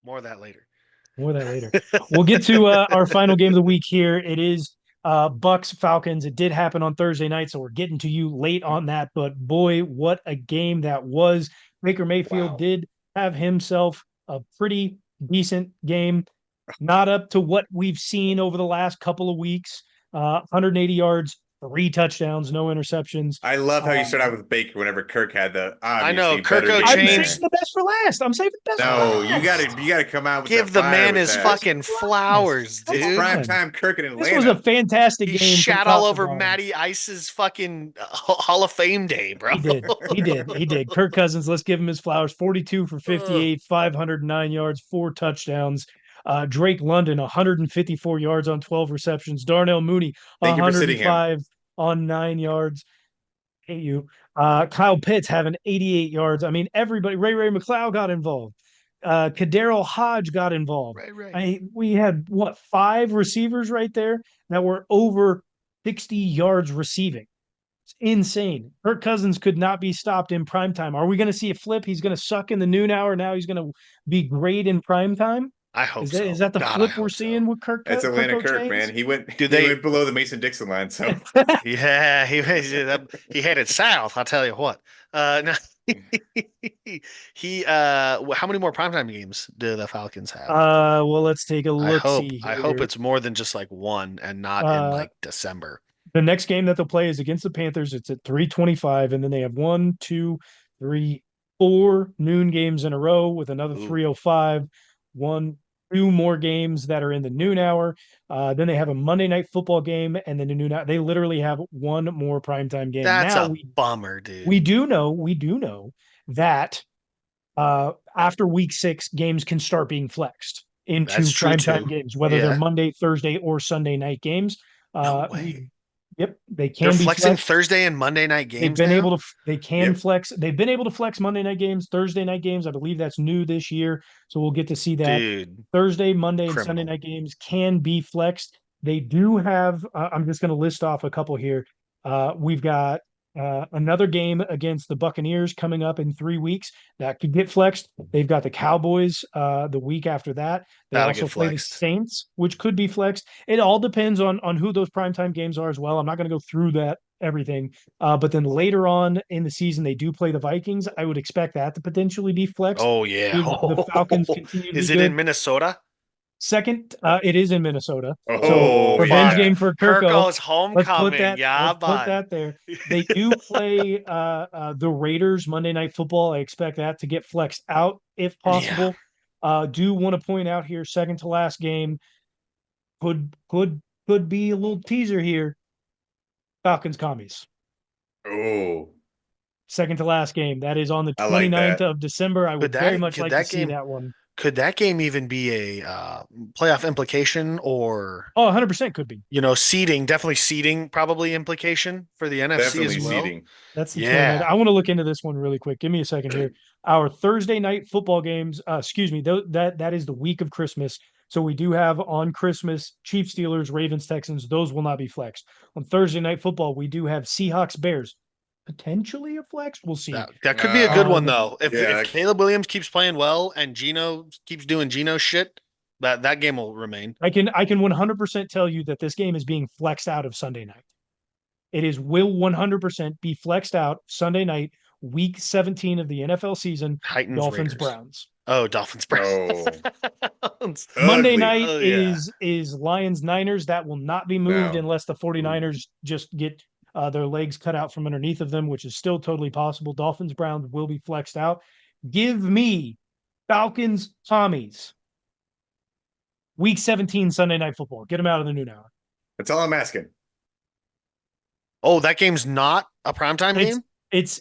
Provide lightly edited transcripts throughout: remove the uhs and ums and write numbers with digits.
More of that later. More of that later. We'll get to our final game of the week here. It is Bucks Falcons. It did happen on Thursday night, so we're getting to you late on that. But boy, what a game that was! Baker Mayfield Wow. did have himself a pretty decent game, not up to what we've seen over the last couple of weeks. 180 yards, 3 touchdowns, no interceptions. I love how you start Um, out with Baker whenever Kirk had the I know obviously better Kirko game I'm than saving changed. the best for last. I'm saving the best for no. You last. gotta come out with Give that the fire man with his that. fucking Last. flowers, Come It's dude. prime on. time Kirk in This was a Atlanta. fantastic He game from shat all top to over bottom. Matty Ice's fucking Hall of Fame day, bro. He did. He did. He did. Kirk Cousins, let's give him his flowers. 42 for Ugh. 58, 509 yards, 4 touchdowns. Drake London, 154 yards on 12 receptions. Darnell Mooney, Thank you for sitting him. 105 on 9 yards. Hate you. Kyle Pitts having 88 yards. I mean, everybody, Ray McLeod got involved. Kadero Hodge got involved. Right. We had what, 5 receivers right there that were over 60 yards receiving. It's insane. Kirk Cousins could not be stopped in prime time. Are we going to see a flip? He's going to suck in the noon hour. Now he's going to be great in prime time. I Is hope that is so. that the God, I flip we're hope so. seeing with That's Kirk Atlanta Kirk, O'Chains? man. He went Do he they? went below the Mason Dixon line. So Yeah, he headed south. I'll tell you what. No, he. How many more primetime games do the Falcons have? Well, let's take a I look. hope. See I hope here. it's more than just like one, and not in Uh, like December. the next game that they'll play is against the Panthers. It's at 3:25, and then they have one, two, three, 4 noon games in a row with another Ooh, 3:05. One, two more games that are in the noon hour. Then they have a Monday night football game, and then the noon hour. They literally have one more primetime game. that's Now a we bummer, we dude. do know we do know that after week 6, games can start being flexed That's into true primetime too. games, whether they're Yeah. Monday, Thursday, or Sunday night games. No We way. Yep, they They're can be flexing flexed. Thursday and Monday night They've games been now. able to they can yep. flex. They've been able to flex Monday night games, Thursday night games. I believe that's new this year. So we'll get to see that. Dude, Thursday, Monday, and Sunday criminal. night games can be flexed. They do have, I'm just going to list off a couple here. We've got another game against the Buccaneers coming up in 3 weeks that could get flexed. They've got the Cowboys the week after that. They That'll also get play the flexed. Saints, which could be flexed. It all depends on who those primetime games are as well. I'm not going to go through that everything. But then later on in the season, they do play the Vikings. I would expect that to potentially be flexed Oh yeah. if the Falcons continue to be Is it in good. Minnesota? Second, it is in Minnesota. So Oh Oh revenge yeah. fuck. game for Kirko. Kirko's Let's put homecoming. that. Yeah, Let's put bud. that there. They do play the Raiders Monday Night Football. I expect that to get flexed out if Yeah. possible. Do want to point out here, second to last game could be a little teaser here. Falcons commies. Oh, Second to last game. That is on the I like 29th that. of December. I Could would very that much could like to that see game that one. could that game even be a playoff implication or Oh, 100% could be. seeding, definitely seeding probably implication for the NFC as Definitely well? seating. That's the 29th. Yeah. I want to look into this one really quick. Give me a second here. Our Thursday night football games, excuse me, that is the week of Christmas. So we do have on Christmas Chiefs, Steelers, Ravens, Texans. Those will not be flexed. On Thursday night football, we do have Seahawks, Bears. Potentially a flex. We'll see. That could be a good one Um, though. If Yeah, Caleb Williams keeps playing well and Gino keeps doing Gino shit, that game will remain. I can 100% tell you that this game is being flexed out of Sunday night. It is will 100% be flexed out Sunday night, week 17 of the NFL season, Titans Dolphins Raiders. Browns. Oh, Dolphins oh, Browns. Monday ugly. night Oh yeah. is Lions Niners. That will not be moved No. unless the 49ers just get their legs cut out from underneath of them, which is still totally possible. Dolphins Browns will be flexed out. Give me Falcons Tommies. Week 17 Sunday night football. Get them out of the noon hour. That's all I'm asking. Oh, that game's not a primetime It's game?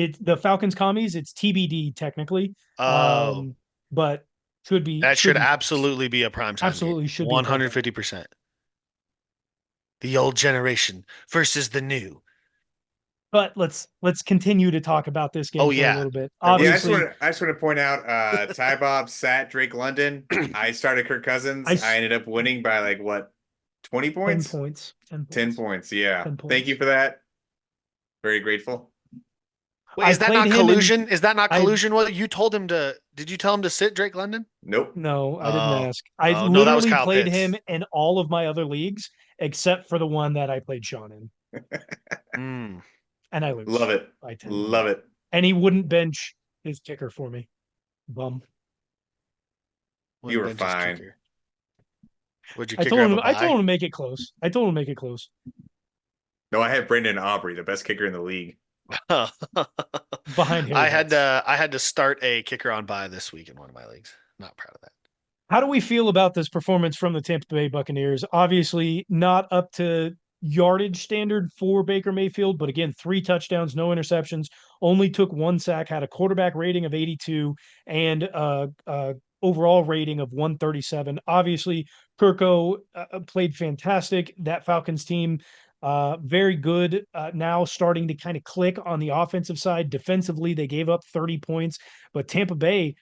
it's the Falcons commies. It's TBD technically, Oh, but should be that should should be flexed. absolutely be a primetime game. Absolutely should be a primetime game. 150%. The old generation versus the new. But let's continue to talk about this Oh game for a yeah. little bit. There Yeah, was Obviously, I just want to point out Ty Bob sat Drake London. I started Kirk I Cousins. I ended up winning by like what, 20 10 points? points, 10 10 points, points. Yeah. 10 Thank you points. for that. Very grateful. Wait, I is that played not him in collusion? Is that not I collusion? Well, you told him to. Did you tell him to sit Drake London? Nope. no, I didn't Oh, ask. I oh no, that was literally Kyle played him Pitts. in all of my other leagues except for the one that I played Sean in, Mm, and I Love lose it. by 10 to 1. Love it. And he wouldn't bench his kicker for me. Bum. You wouldn't were bench his fine. kicker. Would your kicker have a I told bye? him to make it close. I told him to make it close. No, I had Brandon Aubrey, the best kicker in the league. Behind Harry Betts. I had to start a kicker on bye this week in one of my leagues. Not proud of that. How do we feel about this performance from the Tampa Bay Buccaneers? Obviously, not up to yardage standard for Baker Mayfield, but again, 3 touchdowns, no interceptions, only took 1 sack, had a quarterback rating of 82 and overall rating of 137. Obviously, Kirko played fantastic. That Falcons team, very good now, starting to kind of click on the offensive side. Defensively, they gave up 30 points, but Tampa Bay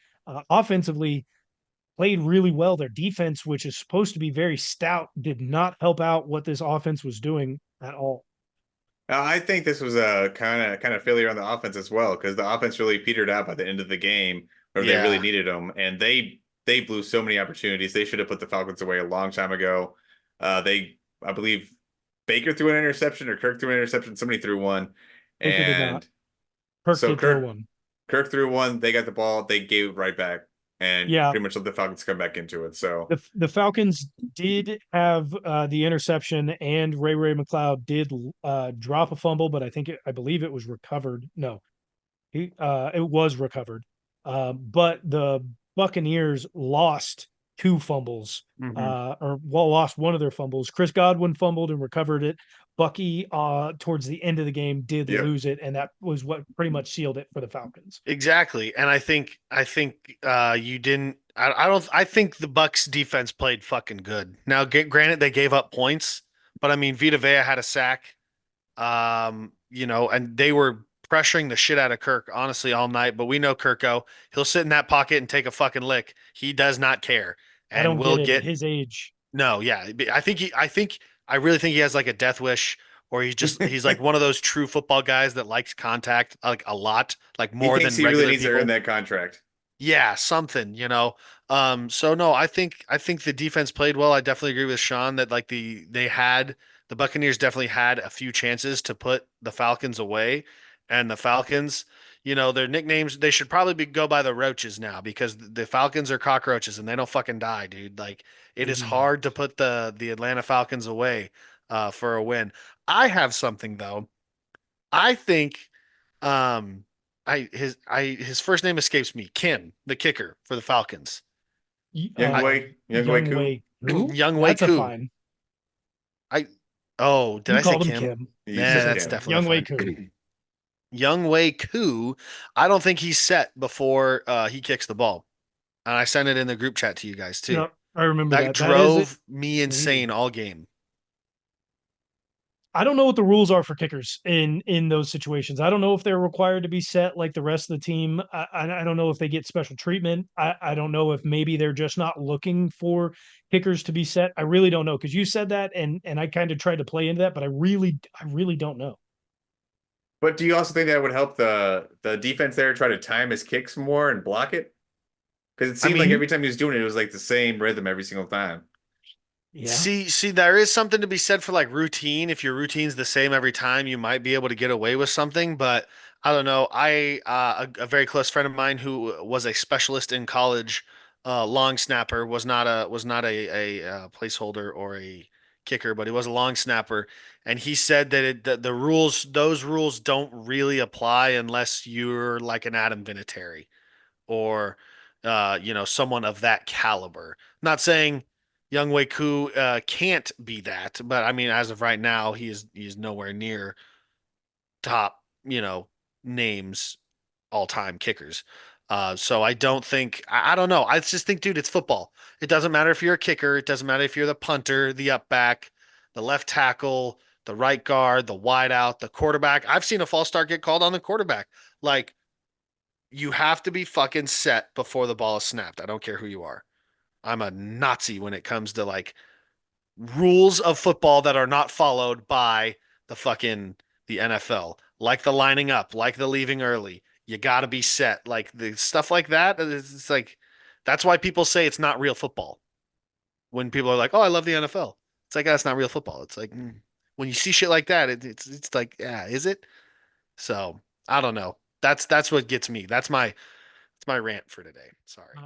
offensively played really well. Their defense, which is supposed to be very stout, did not help out what this offense was doing at all. I think this was a kind of failure on the offense as well, because the offense really petered out by the end of the game, where they really Yeah, needed them, and they blew so many opportunities. They should have put the Falcons away a long time ago. I believe Baker threw an interception or Kirk threw an interception. Somebody threw one, Baker did not. and Kirk so did throw one. Kirk threw one. They got the ball. They gave it right back, and Yeah, pretty much let the Falcons come back into it. So the Falcons did have the interception, and Ray McLeod did drop a fumble, but I believe it was recovered. No, it was recovered. But the Buccaneers lost 2 fumbles, hmm or well, lost one of their fumbles. Chris Godwin fumbled and recovered it. Bucky, towards the end of the game, did yep. lose it, and that was what pretty much sealed it for the Falcons. exactly. And I think you didn't. I don't. I think the Bucks defense played fucking good. Now, granted, they gave up points, but I mean, Vita Vea had a sack. And they were pressuring the shit out of Kirk, honestly, all night. But we know Kirko, he'll sit in that pocket and take a fucking lick. He does not care, I and don't will get it at get his age. no. Yeah, I really think he has like a death wish, or he's like one of those true football guys that likes contact like a lot, like He more thinks than he really regular needs to earn people. that contract. Yeah, something. So no, I think the defense played well. I definitely agree with Sean that like the Buccaneers definitely had a few chances to put the Falcons away. And the Falcons, their nicknames, they should probably go by the Roaches now because the Falcons are cockroaches and they don't fucking die, dude. Like it They is do hard to not. put the Atlanta Falcons away for a win. I have something though. I think um, his first name escapes me. Kim, the kicker for the Falcons. I Young Wei Young Koo. Wei. Who? Young Wei That's a Koo. fine. I oh, did You I say called him Kim? Kim. You You Nah, said said that's Kim. Kim. definitely Young Wei fine. Koo. Young Wei Koo. I don't think he's set before he kicks the ball. And I sent it in the group chat to you guys too. No, I remember That that. That is it. drove me insane all game. I don't know what the rules are for kickers in those situations. I don't know if they're required to be set like the rest of the team. I don't know if they get special treatment. I don't know if maybe they're just not looking for kickers to be set. I really don't know because you said that and I kind of tried to play into that, but I really don't know. But do you also think that would help the defense there try to time his kicks more and block it? Because it I seemed like mean, every time he was doing it, it was like the same rhythm every single time. Yeah, see, there is something to be said for like routine. If your routine's the same every time, you might be able to get away with something. But I don't know. A very close friend of mine who was a specialist in college, long snapper, was not a placeholder or a kicker, but he was a long snapper, and he said that the rules, those rules don't really apply unless you're like an Adam Vinatieri or someone of that caliber. Not saying Young Wei Koo can't be that, but I mean, as of right now, he's nowhere near top, names all time kickers. So I don't think I don't know. I just think, dude, it's football. It doesn't matter if you're a kicker. It doesn't matter if you're the punter, the up back, the left tackle, the right guard, the wide out, the quarterback. I've seen a false start get called on the quarterback. Like you have to be fucking set before the ball is snapped. I don't care who you are. I'm a Nazi when it comes to like rules of football that are not followed by the NFL. like the lining up, like the leaving early. You got to be set. Like the stuff like that. It's like that's why people say it's not real football. When people are like, "Oh, I love the NFL," it's like that's not real football. It's like when you see shit like that, it's like, yeah, is it? So I don't know. That's what gets me. That's my rant for today. Sorry.